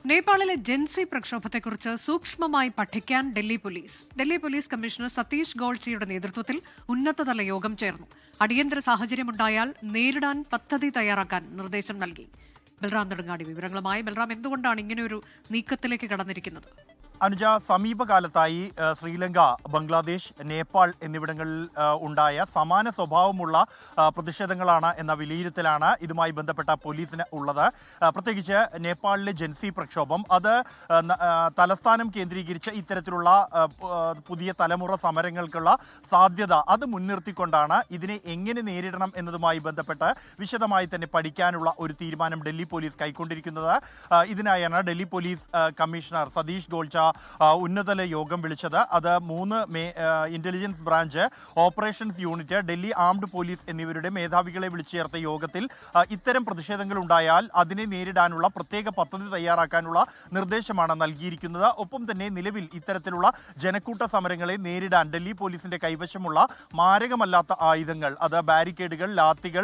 നേപ്പാളിലെ ജൻസി പ്രക്ഷോഭത്തെക്കുറിച്ച് സൂക്ഷ്മമായി പഠിക്കാൻ ഡൽഹി പോലീസ് കമ്മീഷണർ സതീഷ് ഗോൾച്ചയുടെ നേതൃത്വത്തിൽ ഉന്നതതല യോഗം ചേർന്നു. അടിയന്തര സാഹചര്യമുണ്ടായാൽ നേരിടാൻ പദ്ധതി തയ്യാറാക്കാൻ നിർദ്ദേശം നൽകി. ബൽറാം നെടുങ്ങാടി വിവരങ്ങളുമായി. ബൽറാം, എന്തുകൊണ്ടാണ് ഇങ്ങനെയൊരു നീക്കത്തിലേക്ക് കടന്നിരിക്കുന്നത്? അനുജ, സമീപകാലത്തായി ശ്രീലങ്ക, ബംഗ്ലാദേശ്, നേപ്പാൾ എന്നിവിടങ്ങളിൽ ഉണ്ടായ സമാന സ്വഭാവമുള്ള പ്രതിഷേധങ്ങളാണ് എന്ന വിലയിരുത്തലാണ് ഇതുമായി ബന്ധപ്പെട്ട പോലീസിന് ഉള്ളത്. പ്രത്യേകിച്ച് നേപ്പാളിലെ ജൻസി പ്രക്ഷോഭം അത് തലസ്ഥാനം കേന്ദ്രീകരിച്ച് ഇത്തരത്തിലുള്ള പുതിയ തലമുറ സമരങ്ങൾക്കുള്ള സാധ്യത അത് മുൻനിർത്തിക്കൊണ്ടാണ് ഇതിനെ എങ്ങനെ നേരിടണം എന്നതുമായി ബന്ധപ്പെട്ട് വിശദമായി തന്നെ പഠിക്കാനുള്ള ഒരു തീരുമാനം ഡൽഹി പോലീസ് കൈക്കൊണ്ടിരിക്കുന്നത്. ഇതിനായാണ് ഡൽഹി പോലീസ് കമ്മീഷണർ സതീഷ് ഗോൾച്ച ഉന്നതതല യോഗം വിളിച്ചത്. അത് 3 intelligence branch, operations unit, Delhi armed police എന്നിവരുടെ മേധാവികളെ വിളിച്ചു ചേർത്ത യോഗത്തിൽ ഇത്തരം പ്രതിഷേധങ്ങൾ ഉണ്ടായാൽ അതിനെ നേരിടാനുള്ള പ്രത്യേക പദ്ധതി തയ്യാറാക്കാനുള്ള നിർദ്ദേശമാണ് നൽകിയിരിക്കുന്നത്. ഒപ്പം തന്നെ നിലവിൽ ഇത്തരത്തിലുള്ള ജനക്കൂട്ട സമരങ്ങളെ നേരിടാൻ ഡൽഹി പോലീസിന്റെ കൈവശമുള്ള മാരകമല്ലാത്ത ആയുധങ്ങൾ, അത് ബാരിക്കേഡുകൾ, ലാത്തികൾ,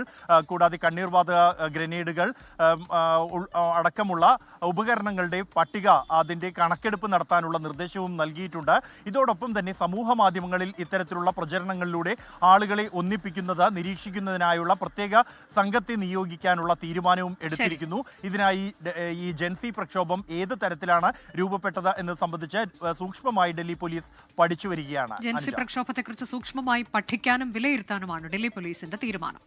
കൂടാതെ കണ്ണീർവാതക ഗ്രനേഡുകൾ അടക്കമുള്ള ഉപകരണങ്ങളുടെ പട്ടിക, അതിന്റെ കണക്കെടുപ്പ് നടത്താനുള്ള നിർദ്ദേശവും നൽകിയിട്ടുണ്ട്. ഇതോടൊപ്പം തന്നെ സമൂഹ മാധ്യമങ്ങളിൽ ഇത്തരത്തിലുള്ള പ്രചരണങ്ങളിലൂടെ ആളുകളെ ഒന്നിപ്പിക്കുന്നത് നിരീക്ഷിക്കുന്നതിനായുള്ള പ്രത്യേക സംഘത്തെ നിയോഗിക്കാനുള്ള തീരുമാനവും എടുത്തിരിക്കുന്നു. ഇതിനായി ഈ ജൻസി പ്രക്ഷോഭം ഏത് തരത്തിലാണ് രൂപപ്പെട്ടത് എന്നത് സംബന്ധിച്ച് സൂക്ഷ്മമായി ഡൽഹി പോലീസ് പഠിച്ചു വരികയാണ്. ജൻസി പ്രക്ഷോഭത്തെക്കുറിച്ച് സൂക്ഷ്മമായി പഠിക്കാനും വിലയിരുത്താനുമാണ് ഡൽഹി പോലീസിന്റെ തീരുമാനം.